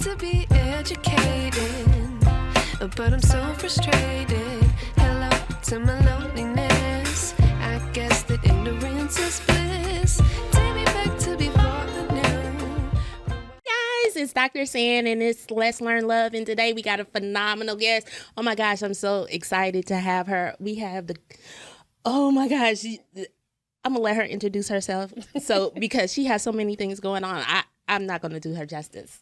to be educated, but I'm so frustrated. Hello to my loneliness. I guess that ignorance is bliss. Take me back to before I knew. Guys, it's Dr. San and it's Let's Learn Love, and today we got a phenomenal guest. Oh my gosh, I'm so excited to have her. We have oh my gosh, I'm gonna let her introduce herself. So because she has so many things going on, I'm not gonna do her justice.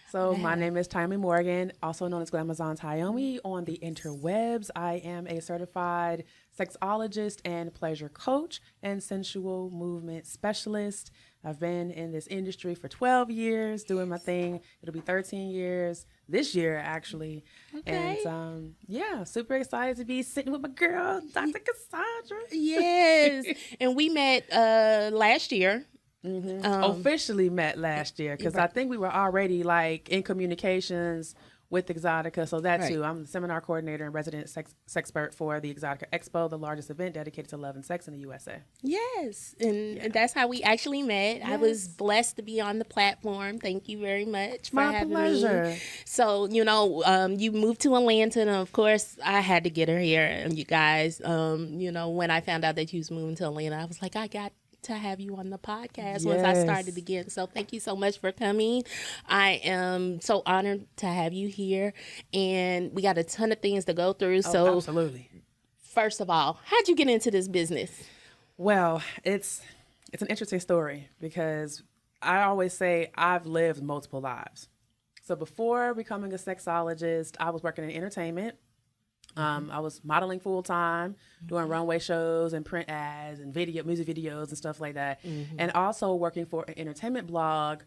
So my name is Tyomi Morgan, also known as Glamazon Tyomi on the interwebs. I am a certified sexologist and pleasure coach and sensual movement specialist. I've been in this industry for 12 years doing my thing. It'll be 13 years this year, actually. Okay. And yeah, super excited to be sitting with my girl, Dr. Cassandra. Yes. And we met last year. Officially met last year because I think we were already like in communications with Exotica. So that too, I'm the seminar coordinator and resident sex expert for the Exotica Expo, the largest event dedicated to love and sex in the USA. Yes, and that's how we actually met. Yes. I was blessed to be on the platform. Thank you very much for having me. So, you moved to Atlanta, and of course, I had to get her here. And you guys, when I found out that you was moving to Atlanta, I was like, I got to have you on the podcast once I started again. So thank you so much for coming. I am so honored to have you here, and we got a ton of things to go through. So absolutely. First of all, how'd you get into this business? Well, it's an interesting story because I always say I've lived multiple lives. So before becoming a sexologist, I was working in entertainment. I was modeling full time, doing runway shows and print ads and music videos and stuff like that. And also working for an entertainment blog,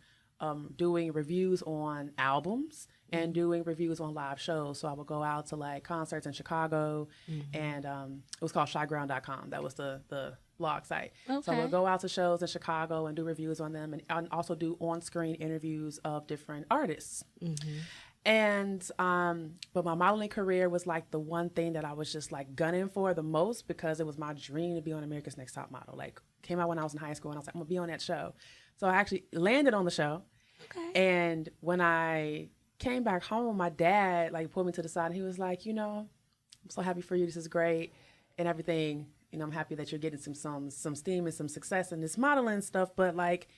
doing reviews on albums and doing reviews on live shows. So I would go out to like concerts in Chicago and it was called shyground.com. That was the blog site. Okay. So I would go out to shows in Chicago and do reviews on them and also do on-screen interviews of different artists. And, but my modeling career was like the one thing that I was just like gunning for the most because it was my dream to be on America's Next Top Model. Like came out when I was in high school and I was like, I'm gonna be on that show. So I actually landed on the show. Okay. And when I came back home, my dad like pulled me to the side and he was like, I'm so happy for you. This is great and everything. I'm happy that you're getting some steam and some success in this modeling stuff, but like,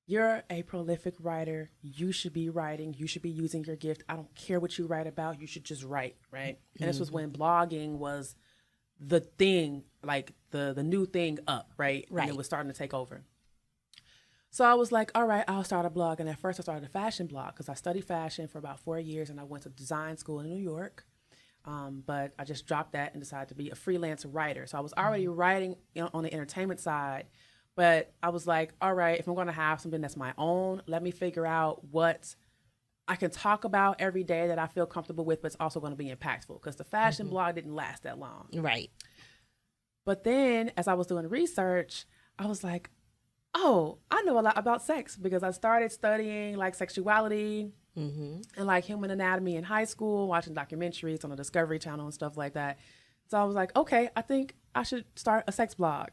you're a prolific writer. You should be writing. You should be using your gift. I don't care what you write about. You should just write, right? And this was when blogging was the thing, like the new thing up, right? And it was starting to take over. So I was like, all right, I'll start a blog. And at first I started a fashion blog because I studied fashion for about 4 years and I went to design school in New York. But I just dropped that and decided to be a freelance writer. So I was already writing on the entertainment side. But I was like, all right, if I'm going to have something that's my own, let me figure out what I can talk about every day that I feel comfortable with, but it's also going to be impactful because the fashion blog didn't last that long. Right. But then as I was doing research, I was like, oh, I know a lot about sex because I started studying like sexuality and like human anatomy in high school, watching documentaries on the Discovery Channel and stuff like that. So I was like, okay, I think I should start a sex blog.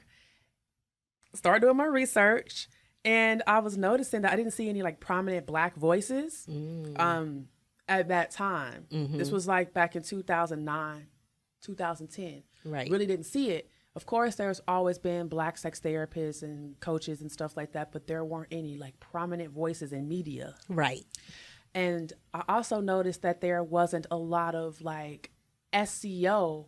Started doing my research and I was noticing that I didn't see any like prominent Black voices at that time. This was like back in 2009, 2010. Right. Really didn't see it. Of course, there's always been Black sex therapists and coaches and stuff like that, but there weren't any like prominent voices in media. Right. And I also noticed that there wasn't a lot of like SEO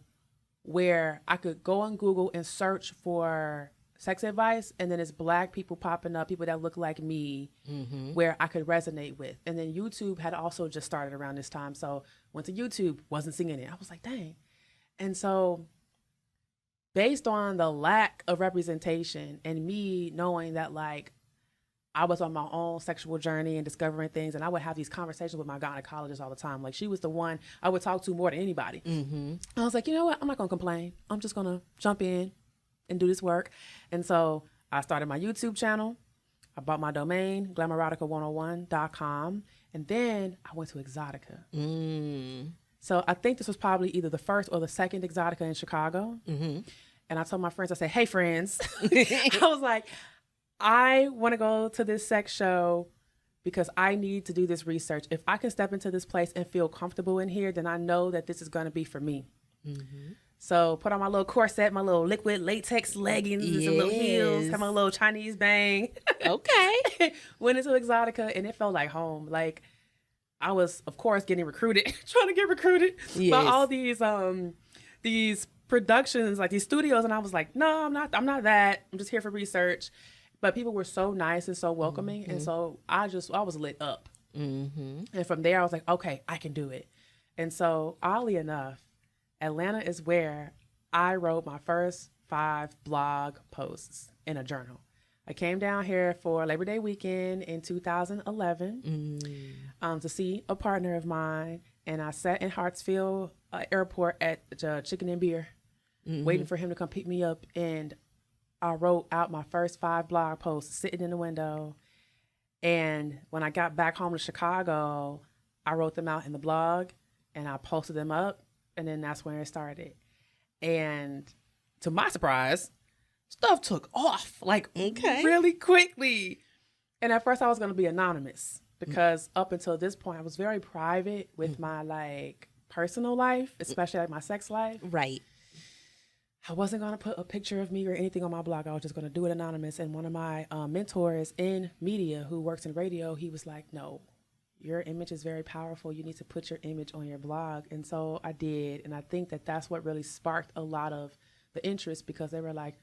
where I could go on Google and search for sex advice, and then it's Black people popping up, people that look like me, where I could resonate with. And then YouTube had also just started around this time, so went to YouTube, wasn't seeing it. I was like, dang. And so based on the lack of representation and me knowing that like I was on my own sexual journey and discovering things, and I would have these conversations with my gynecologist all the time. Like she was the one I would talk to more than anybody. I was like, you know what? I'm not gonna complain. I'm just gonna jump in and do this work. And so I started my YouTube channel. I bought my domain, glamorerotica101.com. And then I went to Exotica. So I think this was probably either the first or the second Exotica in Chicago. And I told my friends, I said, hey friends, I was like, I want to go to this sex show. because I need to do this research. If I can step into this place and feel comfortable in here, then I know that this is going to be for me. Mm-hmm. So put on my little corset, my little liquid latex leggings, and some little heels, have my little Chinese bang. Okay. Went into Exotica, and it felt like home. Like I was, of course, getting recruited, trying to get recruited by all these productions, like these studios, and I was like, no, I'm not that. I'm just here for research. But people were so nice and so welcoming, and so I was lit up. Mm-hmm. And from there, I was like, okay, I can do it. And so, oddly enough, Atlanta is where I wrote my first 5 blog posts in a journal. I came down here for Labor Day weekend in 2011 to see a partner of mine, and I sat in Hartsfield Airport at the Chicken and Beer, waiting for him to come pick me up, and I wrote out my first 5 blog posts sitting in the window. And when I got back home to Chicago, I wrote them out in the blog, and I posted them up. And then that's when it started. And to my surprise, stuff took off like really quickly. And at first I was going to be anonymous because up until this point, I was very private with my like personal life, especially like my sex life. Right. I wasn't going to put a picture of me or anything on my blog. I was just going to do it anonymous. And one of my mentors in media who works in radio, he was like, no, your image is very powerful. You need to put your image on your blog. And so I did. And I think that that's what really sparked a lot of the interest, because they were like,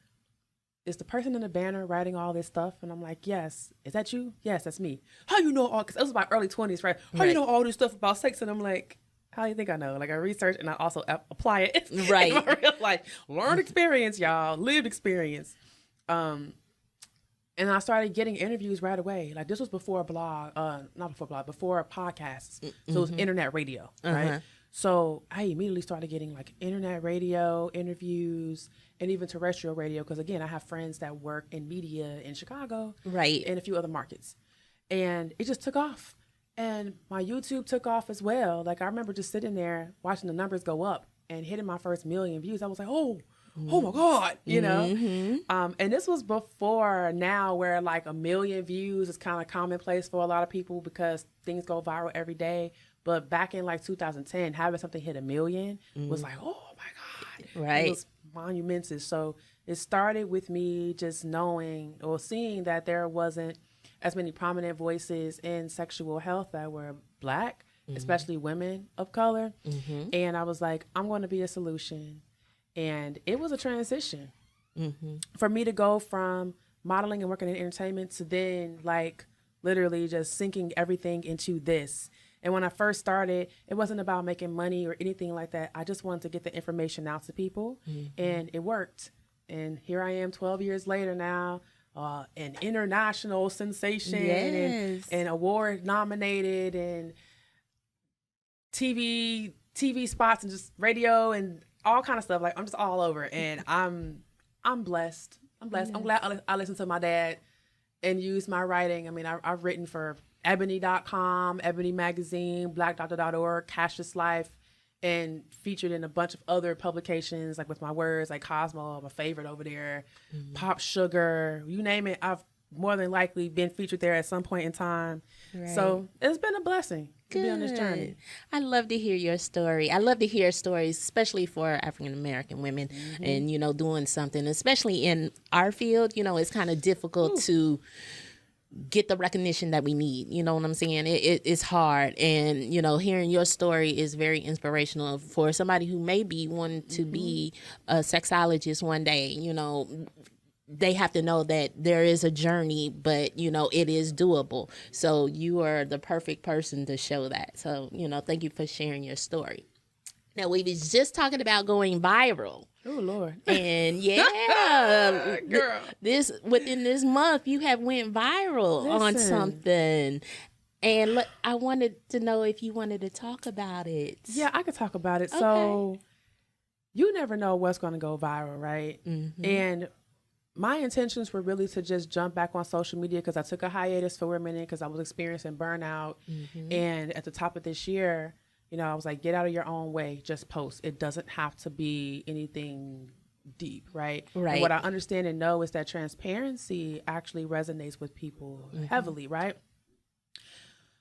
is the person in the banner writing all this stuff? And I'm like, yes. Is that you? Yes, that's me. How you know all, because it was my early 20s, right? How you know all this stuff about sex? And I'm like, how do you think I know? Like I research and I also apply it in my real life. Learned experience, y'all. Lived experience. And I started getting interviews right away. Like this was before before podcasts. So it was internet radio, right? So I immediately started getting like internet radio interviews and even terrestrial radio. Because again, I have friends that work in media in Chicago, right, and a few other markets. And it just took off. And my YouTube took off as well. Like I remember just sitting there watching the numbers go up and hitting my first 1 million views. I was like, oh my God, you know? And this was before now where like 1 million views is kind of commonplace for a lot of people because things go viral every day. But back in like 2010, having something hit 1 million was like, oh my God. Right. It was monumentous. So it started with me just knowing or seeing that there wasn't as many prominent voices in sexual health that were Black, especially women of color. And I was like, I'm going to be a solution. And it was a transition for me to go from modeling and working in entertainment to then like literally just sinking everything into this. And when I first started, it wasn't about making money or anything like that. I just wanted to get the information out to people, and it worked. And here I am 12 years later now, an international sensation and award nominated and TV spots and just radio and all kind of stuff. Like I'm just all over, and I'm blessed. I'm blessed. I'm glad I listened to my dad and used my writing. I mean, I've written for Ebony.com, Ebony Magazine, BlackDoctor.org, Cassius Life, and featured in a bunch of other publications, like with my words, like Cosmo, my favorite over there, Pop Sugar, you name it. I've more than likely been featured there at some point in time. Right. So it's been a blessing to be on this journey. I love to hear your story. I love to hear stories, especially for African American women and, you know, doing something, especially in our field. You know, it's kind of difficult to get the recognition that we need. You know what I'm saying? It's hard. And, you know, hearing your story is very inspirational for somebody who may be wanting to be a sexologist one day. You know, they have to know that there is a journey, but, you know, it is doable. So you are the perfect person to show that. So, you know, thank you for sharing your story. Now, we was just talking about going viral. Oh, Lord. And girl, within this month, you have went viral on something. And I wanted to know if you wanted to talk about it. Yeah, I could talk about it. Okay. So you never know what's going to go viral, right? And my intentions were really to just jump back on social media because I took a hiatus for a minute because I was experiencing burnout. And at the top of this year, you know, I was like, get out of your own way, just post. It doesn't have to be anything deep, right? Right. And what I understand and know is that transparency actually resonates with people heavily, right?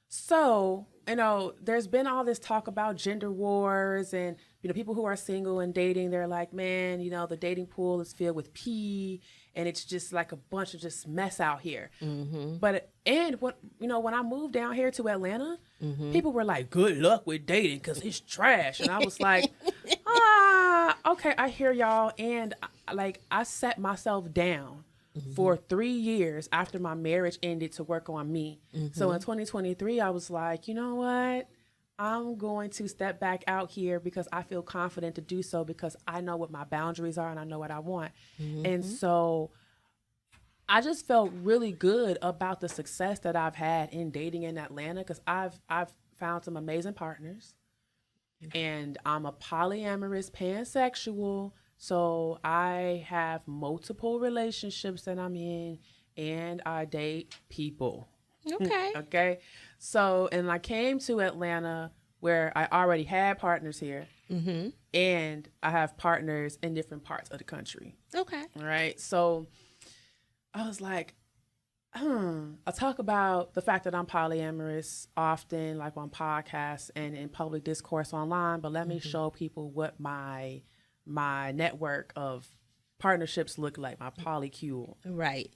So, there's been all this talk about gender wars and, people who are single and dating, they're like, man, the dating pool is filled with pee and it's just like a bunch of just mess out here. But, when I moved down here to Atlanta, people were like, good luck with dating because it's trash. And I was like, okay, I hear y'all. And I set myself down for 3 years after my marriage ended to work on me. So in 2023, I was like, you know what? I'm going to step back out here because I feel confident to do so because I know what my boundaries are and I know what I want. And so I just felt really good about the success that I've had in dating in Atlanta because I've found some amazing partners. And I'm a polyamorous pansexual. So I have multiple relationships that I'm in and I date people. Okay. Okay. So, and I came to Atlanta where I already had partners here and I have partners in different parts of the country. Okay. All right. So I was like, I talk about the fact that I'm polyamorous often, like on podcasts and in public discourse online, but let me show people what my network of partnerships look like, my polycule. Right.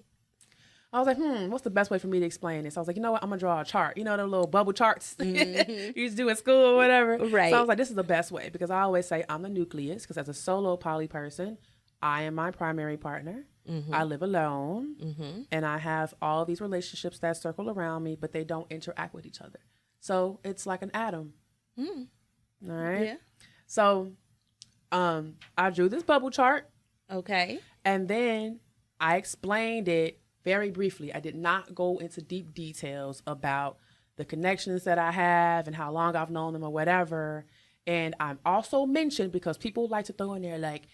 I was like, what's the best way for me to explain this? I was like, you know what? I'm going to draw a chart. You know, the little bubble charts you used to do in school or whatever. Right. So I was like, this is the best way because I always say I'm the nucleus because as a solo poly person, I am my primary partner. I live alone and I have all these relationships that circle around me, but they don't interact with each other. So it's like an atom. All right. Yeah. So I drew this bubble chart. Okay. And then I explained it very briefly. I did not go into deep details about the connections that I have and how long I've known them or whatever. And I'm also mentioned because people like to throw in there like,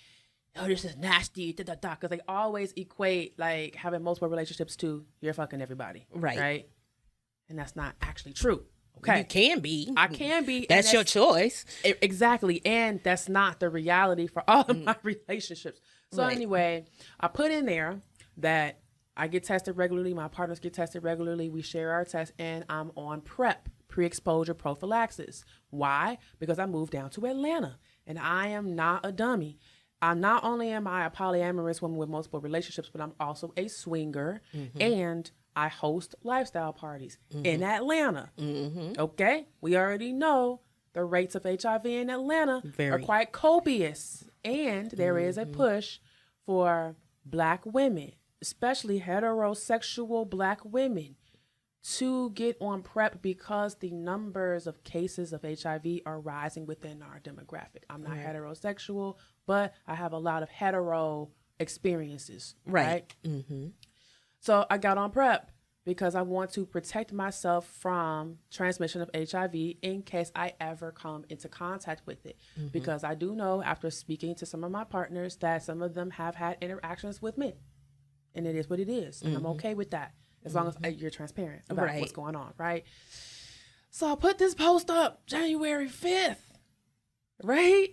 oh, this is nasty, because they always equate like having multiple relationships to you're fucking everybody. Right. Right. And that's not actually true. Okay. You can be. I can be. That's your choice. Exactly. And that's not the reality for all of my relationships. So anyway, I put in there that I get tested regularly. My partners get tested regularly. We share our tests and I'm on PrEP, pre-exposure prophylaxis. Why? Because I moved down to Atlanta and I am not a dummy. Not only am I a polyamorous woman with multiple relationships, but I'm also a swinger and I host lifestyle parties in Atlanta. Okay? We already know the rates of HIV in Atlanta are quite copious. And there is a push for Black women, especially heterosexual Black women, to get on PrEP because the numbers of cases of HIV are rising within our demographic. I'm not heterosexual, but I have a lot of hetero experiences. Right. So I got on PrEP because I want to protect myself from transmission of HIV in case I ever come into contact with it. Because I do know after speaking to some of my partners that some of them have had interactions with men. And it is what it is. And I'm okay with that as long as you're transparent about what's going on, right? So I put this post up January 5th, right?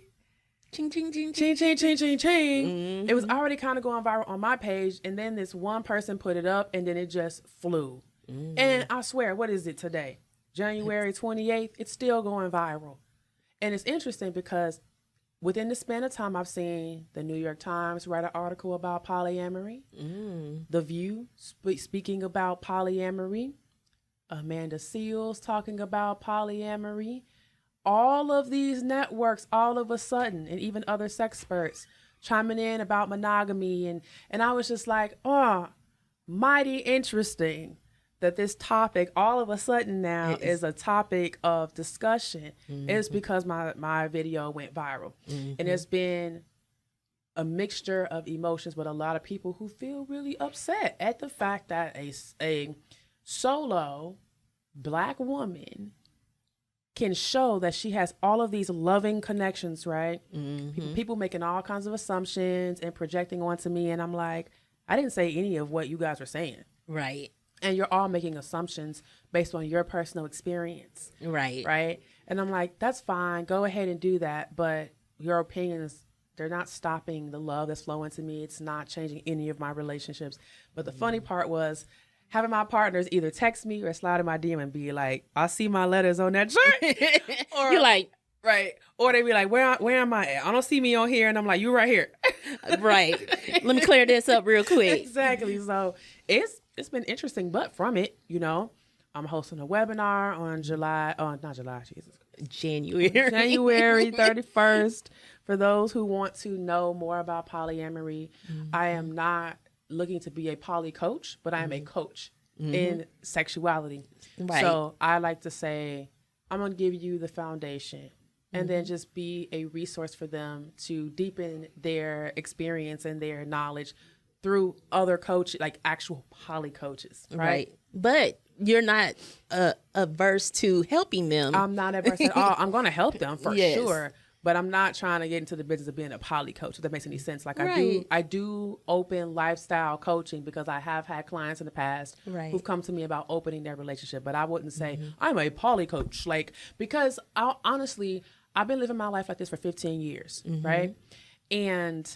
Ching, ching, ching, Ching, ching, ching, ching, ching. It was already kind of going viral on my page. And then this one person put it up and then it just flew. And I swear, what is it today? January 28th, it's still going viral. And it's interesting because within the span of time, I've seen the New York Times write an article about polyamory, The View speaking about polyamory, Amanda Seals talking about polyamory. All of these networks all of a sudden, and even other sex experts chiming in about monogamy. And I was just like, oh, mighty interesting that this topic all of a sudden now is a topic of discussion. It's because my video went viral. And there's been a mixture of emotions with a lot of people who feel really upset at the fact that a solo Black woman can show that she has all of these loving connections, right? People making all kinds of assumptions and projecting onto me. And I'm like, I didn't say any of what you guys are saying. Right. And you're all making assumptions based on your personal experience. Right. Right. And I'm like, that's fine. Go ahead and do that. But your opinions, they're not stopping the love that's flowing to me. It's not changing any of my relationships. But the funny part was having my partners either text me or slide in my DM and be like, I see my letters on that chart. Or you're like, right. Or they be like, where am I at? I don't see me on here. And I'm like, you right here. right. Let me clear this up real quick. Exactly. So it's been interesting, but from it, I'm hosting a webinar on January 31st. For those who want to know more about polyamory, I am not looking to be a poly coach, but I am a coach in sexuality. Right. So I like to say, I'm going to give you the foundation and then just be a resource for them to deepen their experience and their knowledge through other coaches, like actual poly coaches. Right. But you're not averse to helping them. I'm not averse at all. I'm going to help them for Yes. sure. But I'm not trying to get into the business of being a poly coach, if that makes any sense. Like Right. I do open lifestyle coaching because I have had clients in the past Right. who've come to me about opening their relationship. But I wouldn't say I'm a poly coach, because honestly, I've been living my life like this for 15 years, right? And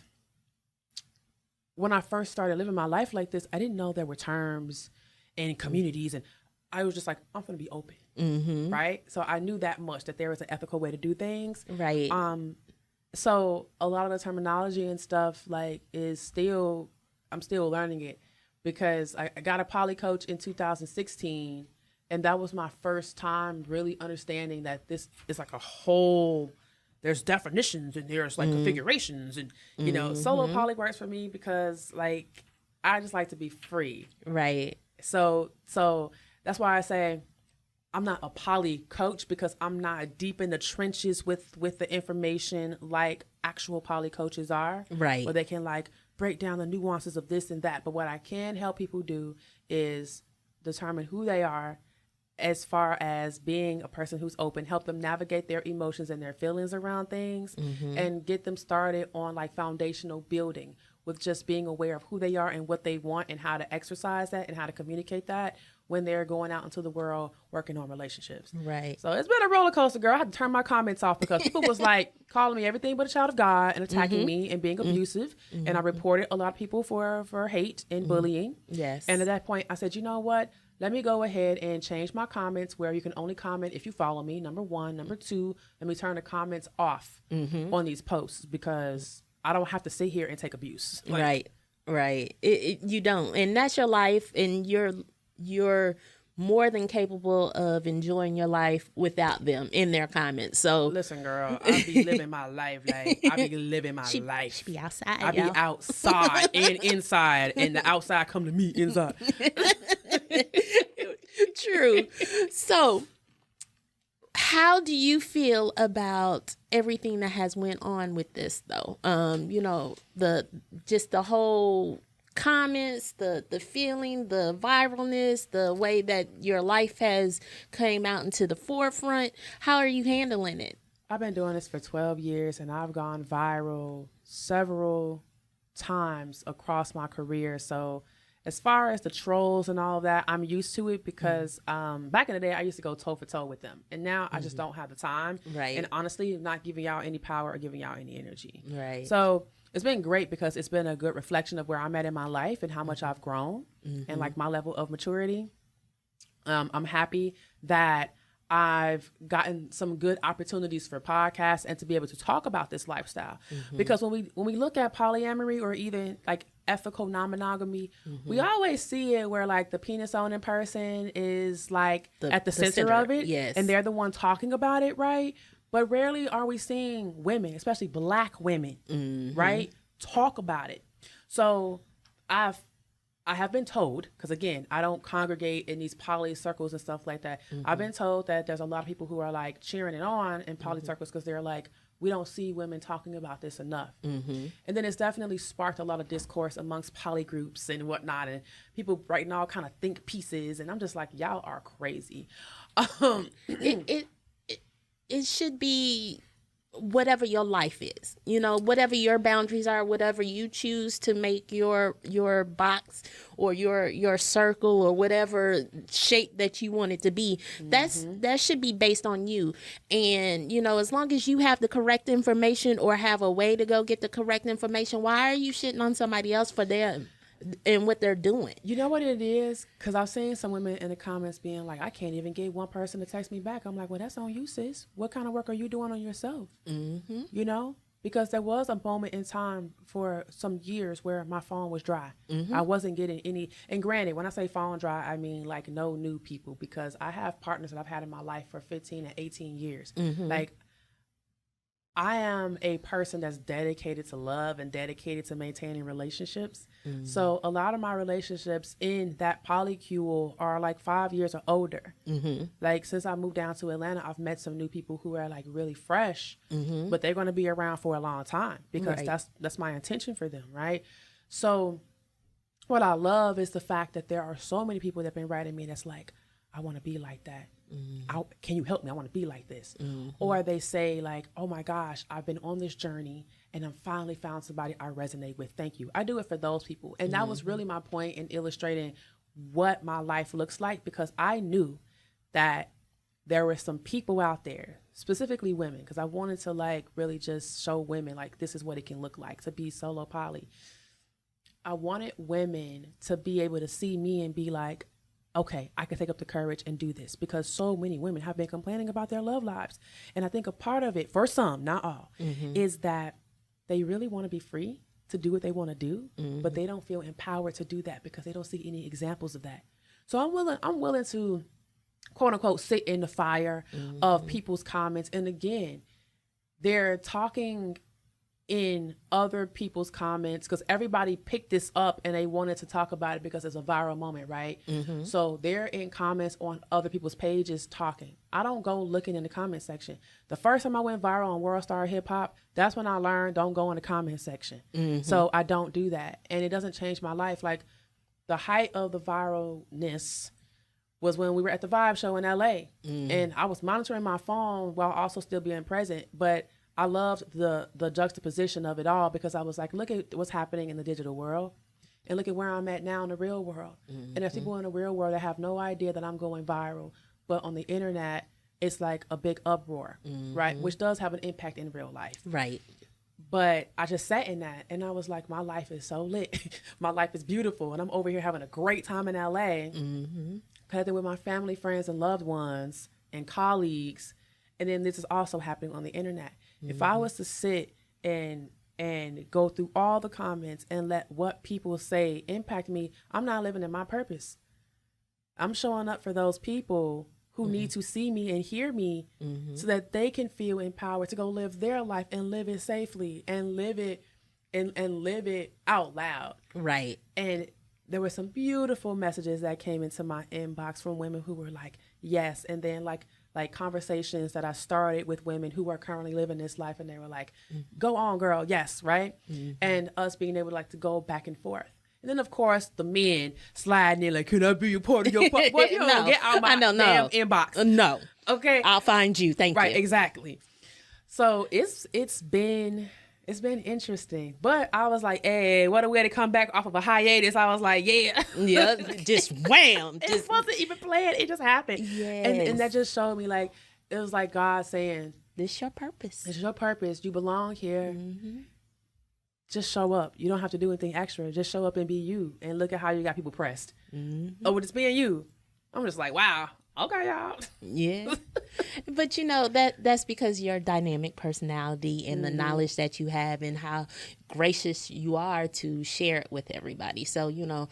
when I first started living my life like this, I didn't know there were terms and communities, and I was just like, I'm going to be open. Right. So I knew that much, that there was an ethical way to do things. Right. So a lot of the terminology and stuff I'm still learning it, because I got a poly coach in 2016. And that was my first time really understanding that this is like a whole, there's definitions and there's like configurations and, solo poly works for me because I just like to be free. Right. So that's why I say I'm not a poly coach, because I'm not deep in the trenches with the information like actual poly coaches are. Right. Or they can break down the nuances of this and that. But what I can help people do is determine who they are as far as being a person who's open, help them navigate their emotions and their feelings around things, and get them started on foundational building with just being aware of who they are and what they want and how to exercise that and how to communicate that when they're going out into the world working on relationships. Right. So it's been a roller coaster, girl. I had to turn my comments off because people was calling me everything but a child of God and attacking me and being abusive. And I reported a lot of people for hate and bullying. Yes. And at that point I said, you know what? Let me go ahead and change my comments where you can only comment if you follow me, number one. Number two, let me turn the comments off on these posts, because I don't have to sit here and take abuse. Right. You don't. And that's your life, and you're more than capable of enjoying your life without them in their comments. So listen, girl, I be living my life. I be living my life. She be outside. I be outside and inside, and the outside come to me inside. True. So how do you feel about everything that has went on with this, though? The whole comments, the feeling, the viralness, the way that your life has came out into the forefront. How are you handling it? I've been doing this for 12 years, and I've gone viral several times across my career. So as far as the trolls and all of that, I'm used to it, because back in the day, I used to go toe for toe with them. And now I just don't have the time. Right. And honestly, not giving y'all any power or giving y'all any energy. Right. So it's been great, because it's been a good reflection of where I'm at in my life and how much I've grown and my level of maturity. I'm happy that I've gotten some good opportunities for podcasts and to be able to talk about this lifestyle. Because when we look at polyamory or even ethical non-monogamy, we always see it where the penis owning person is at the center of it. Yes. And they're the one talking about it, right? But rarely are we seeing women, especially Black women, right, talk about it. So I have been told, because again, I don't congregate in these poly circles and stuff like that. I've been told that there's a lot of people who are cheering it on in poly circles, because they're we don't see women talking about this enough. And then it's definitely sparked a lot of discourse amongst poly groups and whatnot, and people writing all kind of think pieces. And I'm just like, y'all are crazy. It should be whatever your life is, whatever your boundaries are, whatever you choose to make your box or your circle or whatever shape that you want it to be. That should be based on you. And, as long as you have the correct information or have a way to go get the correct information, why are you shitting on somebody else for them? in what they're doing. You know what it is? Because I've seen some women in the comments being like, I can't even get one person to text me back. I'm like, well, that's on you, sis. What kind of work are you doing on yourself? Mm-hmm. You know? Because there was a moment in time for some years where my phone was dry. Mm-hmm. I wasn't getting any. And granted, when I say phone dry, I mean like no new people, because I have partners that I've had in my life for 15 and 18 years. Mm-hmm. Like, I am a person that's dedicated to love and dedicated to maintaining relationships. Mm-hmm. So a lot of my relationships in that polycule are like 5 years or older. Mm-hmm. Like, since I moved down to Atlanta, I've met some new people who are like really fresh, mm-hmm. but they're going to be around for a long time, because that's my intention for them, right? So what I love is the fact that there are so many people that have been writing me that's like, I want to be like that. Mm-hmm. Can you help me? I want to be like this. Mm-hmm. Or they say like, oh my gosh, I've been on this journey and I'm finally found somebody I resonate with. Thank you. I do it for those people. And that was really my point in illustrating what my life looks like, because I knew that there were some people out there, specifically women, because I wanted to like really just show women like this is what it can look like to be solo poly. I wanted women to be able to see me and be like, okay, I can take up the courage and do this, because so many women have been complaining about their love lives. And I think a part of it, for some, not all, mm-hmm. is that they really want to be free to do what they want to do, mm-hmm. but they don't feel empowered to do that because they don't see any examples of that. So I'm willing to, quote unquote, sit in the fire mm-hmm. of people's comments. And again, they're talking in other people's comments because everybody picked this up and they wanted to talk about it because it's a viral moment, right? Mm-hmm. So they're in comments on other people's pages talking. I don't go looking in the comment section. The first time I went viral on World Star Hip Hop, that's when I learned don't go in the comment section. Mm-hmm. So I don't do that. And it doesn't change my life. Like, the height of the viralness was when we were at the Vibe show in LA. Mm-hmm. And I was monitoring my phone while also still being present. But I loved the juxtaposition of it all, because I was like, look at what's happening in the digital world and look at where I'm at now in the real world. Mm-hmm. And there's people in the real world that have no idea that I'm going viral, but on the internet, it's like a big uproar, mm-hmm. right? Which does have an impact in real life. Right. But I just sat in that and I was like, my life is so lit. My life is beautiful. And I'm over here having a great time in LA, mm-hmm. connecting with my family, friends, and loved ones and colleagues. And then this is also happening on the internet. Mm-hmm. If I was to sit and go through all the comments and let what people say impact me, I'm not living in my purpose. I'm showing up for those people who mm-hmm. need to see me and hear me mm-hmm. so that they can feel empowered to go live their life and live it safely and live it and live it out loud. Right. And there were some beautiful messages that came into my inbox from women who were like, yes. And then like conversations that I started with women who are currently living this life, and they were like, mm-hmm. go on, girl. Yes. Right. Mm-hmm. And us being able to like to go back and forth. And then of course the men sliding in like, can I be a part of your part? Boy, you don't get out my damn inbox. No. Okay. I'll find you. Thank you. Right. Exactly. So it's been interesting, but I was like, hey, what a way to come back off of a hiatus. I was like, yeah, just wham. It wasn't even planned. It just happened. Yes. And that just showed me like, it was like God saying, this is your purpose. This is your purpose. You belong here. Mm-hmm. Just show up. You don't have to do anything extra. Just show up and be you. And look at how you got people pressed. Mm-hmm. Oh, it's being you. I'm just like, wow. Okay, y'all. Yeah. But you know, that's because your dynamic personality and the knowledge that you have and how gracious you are to share it with everybody. So, you know,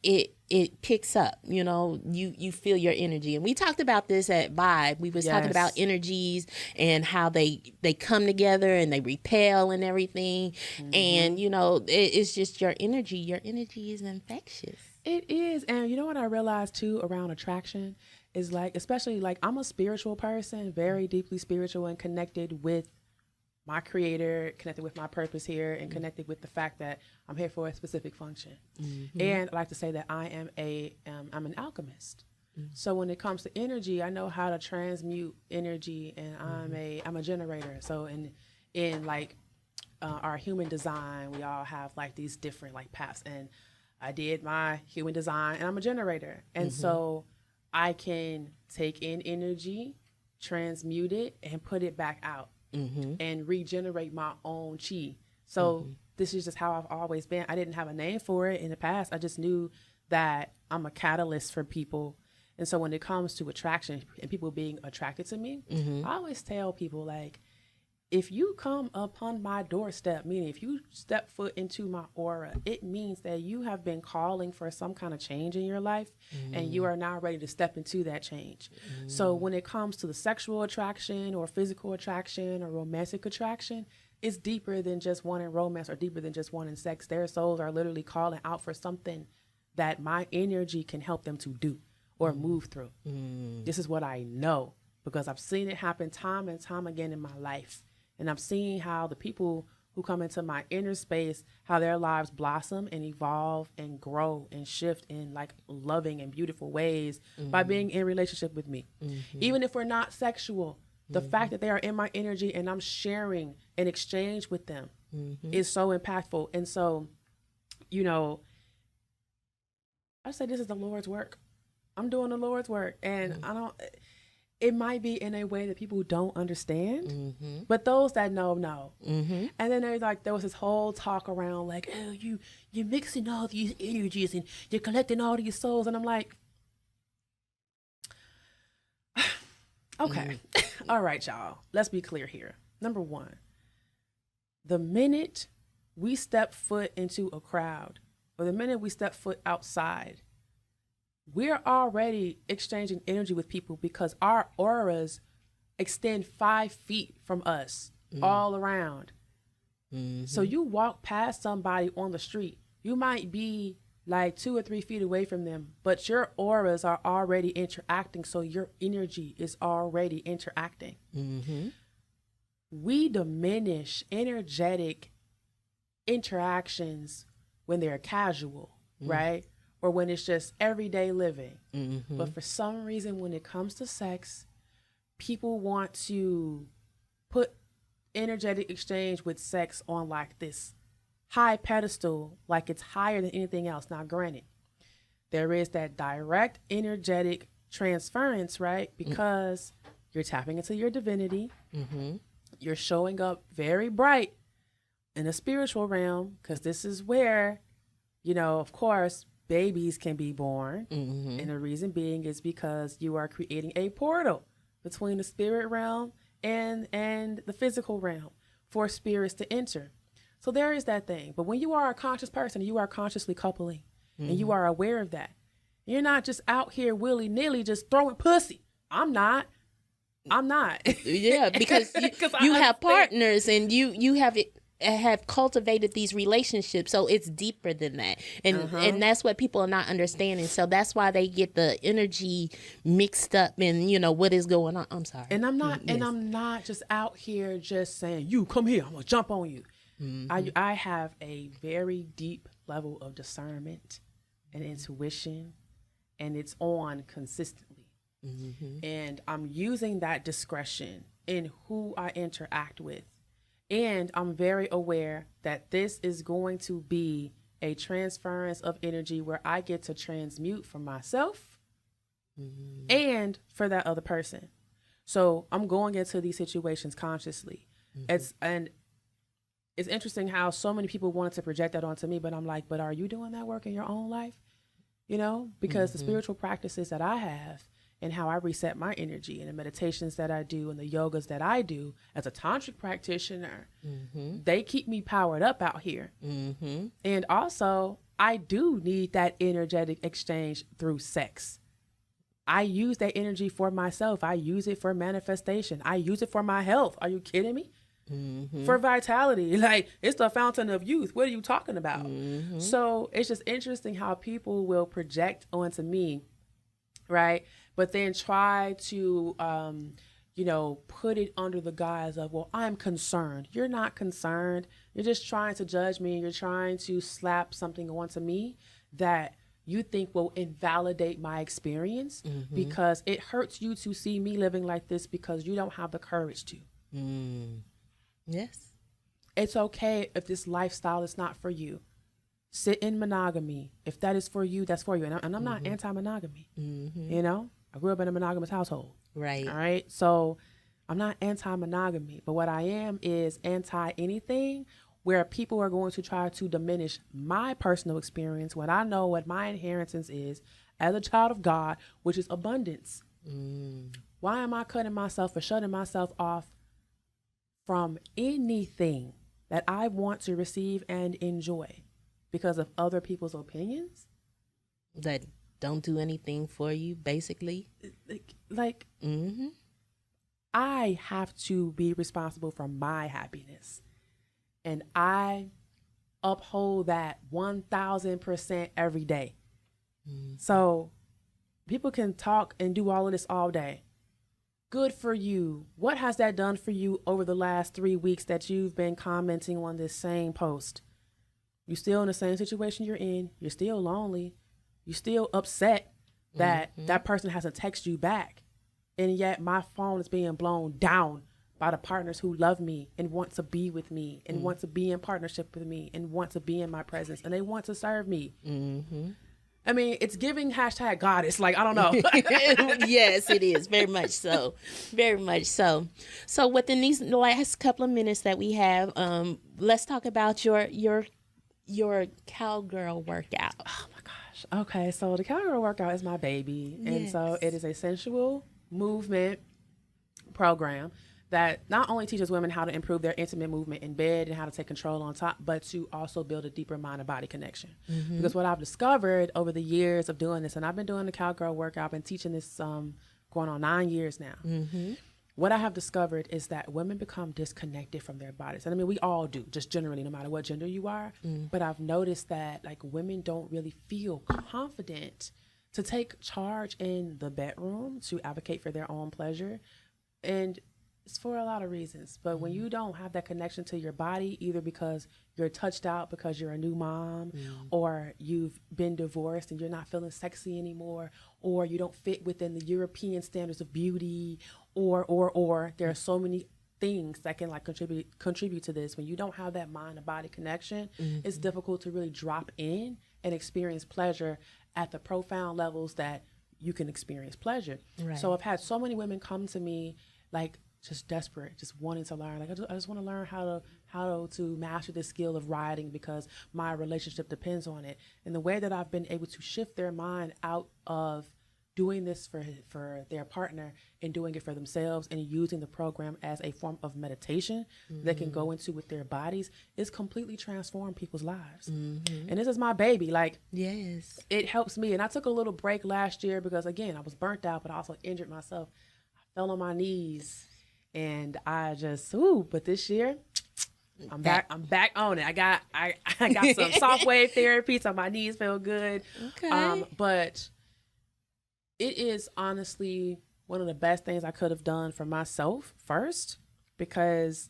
it picks up, you know, you feel your energy. And we talked about this at Vibe. We was talking about energies and how they come together and they repel and everything. Mm-hmm. And, you know, it's just your energy. Your energy is infectious. It is. And you know what I realized too around attraction is like, especially like I'm a spiritual person, very deeply spiritual and connected with my creator, connected with my purpose here, and connected with the fact that I'm here for a specific function. Mm-hmm. And I like to say that I'm an alchemist. Mm-hmm. So when it comes to energy, I know how to transmute energy, and I'm a generator. So in like our human design, we all have like these different like paths, and I did my human design, and I'm a generator. And so I can take in energy, transmute it, and put it back out and regenerate my own chi. So this is just how I've always been. I didn't have a name for it in the past. I just knew that I'm a catalyst for people. And so when it comes to attraction and people being attracted to me, I always tell people, like, if you come upon my doorstep, meaning if you step foot into my aura, it means that you have been calling for some kind of change in your life, and you are now ready to step into that change. So when it comes to the sexual attraction or physical attraction or romantic attraction, it's deeper than just wanting romance or deeper than just wanting sex. Their souls are literally calling out for something that my energy can help them to do or move through. This is what I know, because I've seen it happen time and time again in my life. And I'm seeing how the people who come into my inner space, how their lives blossom and evolve and grow and shift in like loving and beautiful ways by being in relationship with me. Even if we're not sexual, the fact that they are in my energy and I'm sharing an exchange with them is so impactful. And so, you know, I say this is the Lord's work. I'm doing the Lord's work, and it might be in a way that people don't understand, but those that know. And then there was this whole talk around like, oh, you're mixing all these energies and you're collecting all these souls. And I'm like, okay, all right, y'all, let's be clear here. Number one, the minute we step foot into a crowd or the minute we step foot outside, we're already exchanging energy with people because our auras extend 5 feet from us all around. So you walk past somebody on the street, you might be like 2 or 3 feet away from them, but your auras are already interacting. So your energy is already interacting. We diminish energetic interactions when they're casual, right? Or when it's just everyday living. But for some reason, when it comes to sex, people want to put energetic exchange with sex on like this high pedestal, like it's higher than anything else. Now, granted, there is that direct energetic transference, right? Because you're tapping into your divinity. You're showing up very bright in the spiritual realm, because this is where, you know, of course, babies can be born. And the reason being is because you are creating a portal between the spirit realm and the physical realm for spirits to enter. So there is that thing. But when you are a conscious person, you are consciously coupling and you are aware of that. You're not just out here willy-nilly just throwing pussy. I'm not. Yeah, because you have partners and you have cultivated these relationships, so it's deeper than that, and that's what people are not understanding. So that's why they get the energy mixed up and you know what is going on. I'm sorry, and I'm not just out here just saying, you come here, I'm gonna jump on you. I have a very deep level of discernment and intuition, and it's on consistently. And I'm using that discretion in who I interact with. And I'm very aware that this is going to be a transference of energy where I get to transmute for myself and for that other person. So I'm going into these situations consciously. It's interesting how so many people wanted to project that onto me, but I'm like, but are you doing that work in your own life? You know, because the spiritual practices that I have and how I reset my energy and the meditations that I do and the yogas that I do as a tantric practitioner, they keep me powered up out here. And also, I do need that energetic exchange through sex. I use that energy for myself. I use it for manifestation. I use it for my health. Are you kidding me? For vitality. Like, it's the fountain of youth. What are you talking about? So it's just interesting how people will project onto me, right? But then try to, put it under the guise of, well, I'm concerned. You're not concerned. You're just trying to judge me. You're trying to slap something onto me that you think will invalidate my experience because it hurts you to see me living like this because you don't have the courage to. Yes. It's okay if this lifestyle is not for you. Sit in monogamy. If that is for you, that's for you. And I'm not anti-monogamy. You know, I grew up in a monogamous household. Right. All right. So I'm not anti-monogamy, but what I am is anti anything where people are going to try to diminish my personal experience when I know what my inheritance is as a child of God, which is abundance. Why am I cutting myself or shutting myself off from anything that I want to receive and enjoy because of other people's opinions? That don't do anything for you, basically. Like I have to be responsible for my happiness. And I uphold that 1,000% every day. So people can talk and do all of this all day. Good for you. What has that done for you over the last 3 weeks that you've been commenting on this same post? You're still in the same situation you're in. You're still lonely. You're still upset that that person hasn't texted you back. And yet my phone is being blown down by the partners who love me and want to be with me and want to be in partnership with me and want to be in my presence and they want to serve me. I mean, it's giving hashtag goddess. Like, I don't know. Yes, it is. Very much so. Very much so. So within these last couple of minutes that we have, let's talk about your cowgirl workout. Oh my gosh. Okay. So the cowgirl workout is my baby. And so it is a sensual movement program that not only teaches women how to improve their intimate movement in bed and how to take control on top, but to also build a deeper mind and body connection. Because what I've discovered over the years of doing this, and I've been doing the cowgirl workout, I've been teaching this going on 9 years now. What I have discovered is that women become disconnected from their bodies. And I mean, we all do, just generally, no matter what gender you are. But I've noticed that like women don't really feel confident to take charge in the bedroom, to advocate for their own pleasure. And it's for a lot of reasons. But when you don't have that connection to your body, either because you're touched out because you're a new mom, or you've been divorced and you're not feeling sexy anymore, or you don't fit within the European standards of beauty, or there are so many things that can like contribute to this. When you don't have that mind and body connection, it's difficult to really drop in and experience pleasure at the profound levels that you can experience pleasure. Right. So I've had so many women come to me like just desperate, just wanting to learn. Like I just want to learn how to master this skill of riding because my relationship depends on it. And the way that I've been able to shift their mind out of doing this for their partner and doing it for themselves and using the program as a form of meditation they can go into with their bodies is completely transform people's lives. And this is my baby. Like, yes, it helps me. And I took a little break last year because again, I was burnt out, but I also injured myself. I fell on my knees and I just, but this year I'm back on it. I got some soft wave therapy, so my knees feel good. Okay. But it is honestly one of the best things I could have done for myself first, because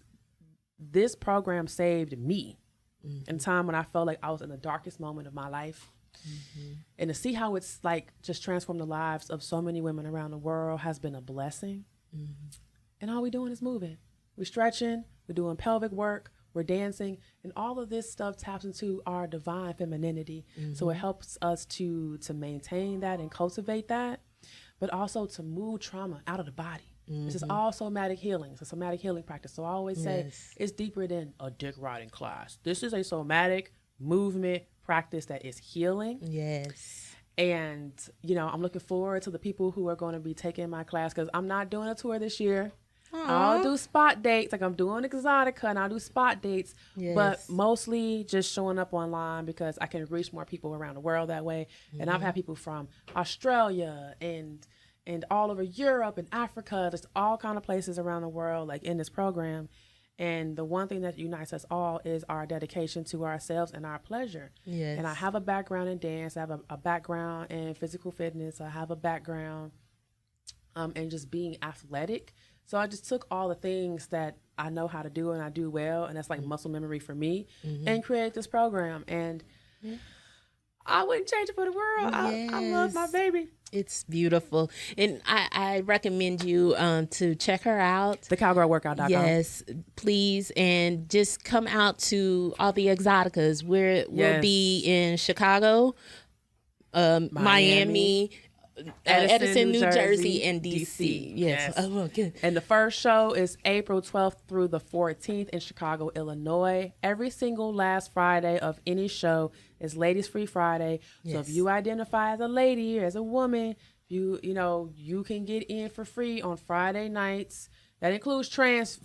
this program saved me in a time when I felt like I was in the darkest moment of my life. And to see how it's like just transformed the lives of so many women around the world has been a blessing. And all we're doing is moving. We're stretching, we're doing pelvic work, we're dancing, and all of this stuff taps into our divine femininity. So it helps us to maintain that and cultivate that, but also to move trauma out of the body. This is all somatic healing. It's a somatic healing practice. So I always say it's deeper than a dick riding class. This is a somatic movement practice that is healing. Yes. And, I'm looking forward to the people who are going to be taking my class, because I'm not doing a tour this year. I'll do spot dates, like I'm doing Exotica, and I'll do spot dates, but mostly just showing up online because I can reach more people around the world that way. And I've had people from Australia and all over Europe and Africa, just all kind of places around the world, like in this program. And the one thing that unites us all is our dedication to ourselves and our pleasure. Yes. And I have a background in dance. I have a background in physical fitness. I have a background in just being athletic. So I just took all the things that I know how to do and I do well, and that's like muscle memory for me, and created this program. And I wouldn't change it for the world. Yes. I love my baby. It's beautiful. And I recommend you to check her out. TheCowgirlWorkout.com. Yes, please. And just come out to all the Exoticas. We'll be in Chicago, Miami, Edison, New Jersey, and DC. Yes. Oh, okay. And the first show is April 12th through the 14th in Chicago, Illinois. Every single last Friday of any show is Ladies Free Friday. Yes. So if you identify as a lady or as a woman, you can get in for free on Friday nights. That includes trans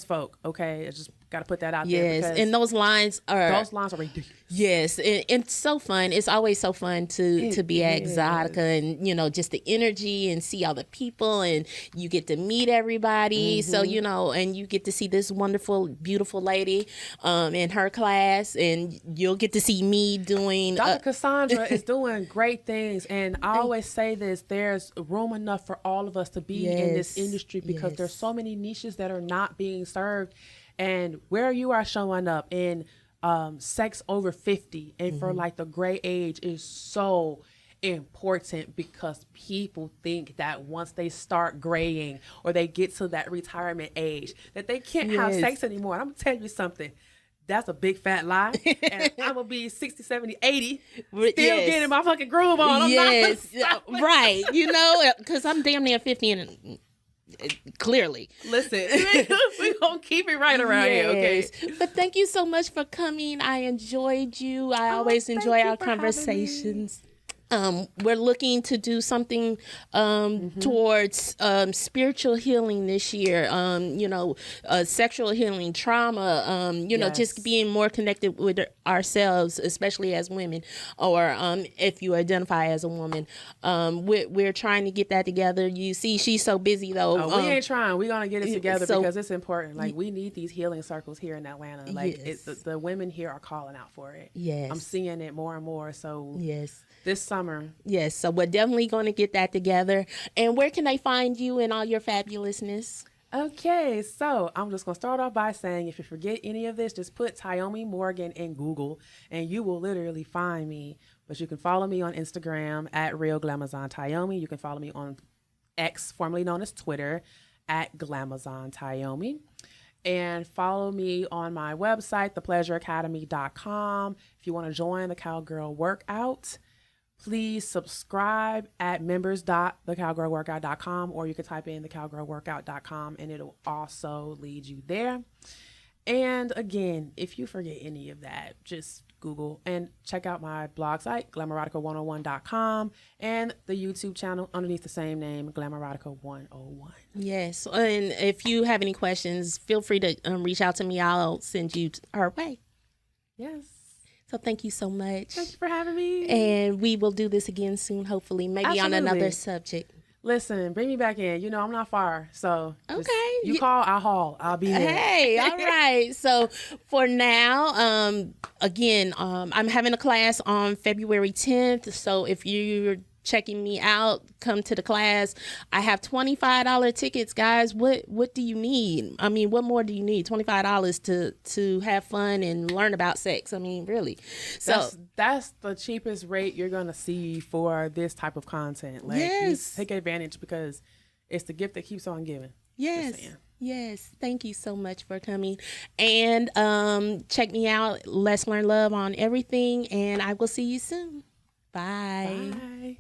folk. Okay, I just got to put that out there. Yes, and those lines are ridiculous. Yes, and it's so fun. It's always so fun to be at Exotica, and just the energy and see all the people, and you get to meet everybody. So and you get to see this wonderful, beautiful lady in her class, and you'll get to see me doing. Dr. Cassandra is doing great things, and I always say this: there's room enough for all of us to be in this industry because there's so many niches that are not being served, and where you are showing up in sex over 50 and for like the gray age is so important because people think that once they start graying or they get to that retirement age that they can't have sex anymore. And I'm gonna tell you something, that's a big fat lie. And I'm gonna be 60, 70, 80 still getting my fucking groove on. I'm not right, because I'm damn near 50 and clearly. Listen, we're going to keep it right around here, okay? But thank you so much for coming. I enjoyed you. I always enjoy our conversations. We're looking to do something towards spiritual healing this year, sexual healing, trauma, just being more connected with ourselves, especially as women, or if you identify as a woman. We're trying to get that together. You see, she's so busy, though. We ain't trying. We're going to get it together because it's important. Like, we need these healing circles here in Atlanta. Like, the women here are calling out for it. Yes. I'm seeing it more and more, so... Yes. This summer. Yes, so we're definitely going to get that together. And where can they find you and all your fabulousness? Okay, so I'm just going to start off by saying if you forget any of this, just put Tyomi Morgan in Google and you will literally find me. But you can follow me on Instagram at RealGlamazonTyomi. You can follow me on X, formerly known as Twitter, at GlamazonTyomi. And follow me on my website, thepleasureacademy.com. If you want to join the Cowgirl Workout, please subscribe at members.thecowgirlworkout.com, or you can type in thecowgirlworkout.com and it'll also lead you there. And again, if you forget any of that, just Google and check out my blog site, glamorerotica101.com, and the YouTube channel underneath the same name, Glamorerotica101. Yes, and if you have any questions, feel free to reach out to me. I'll send you her way. Yes. So thank you so much. Thank you for having me. And we will do this again soon, hopefully, maybe on another subject. Listen, bring me back in. I'm not far. So okay. You call, I'll haul. I'll be there. Hey, all right. So for now, again, I'm having a class on February 10th. So if you're checking me out, come to the class. I have $25 tickets, guys. What do you need? I mean, what more do you need? $25 to have fun and learn about sex. I mean, really. So that's the cheapest rate you're gonna see for this type of content. Like, yes, take advantage because it's the gift that keeps on giving. Yes. Yes. Thank you so much for coming. And check me out. Let's Learn Love on everything. And I will see you soon. Bye. Bye.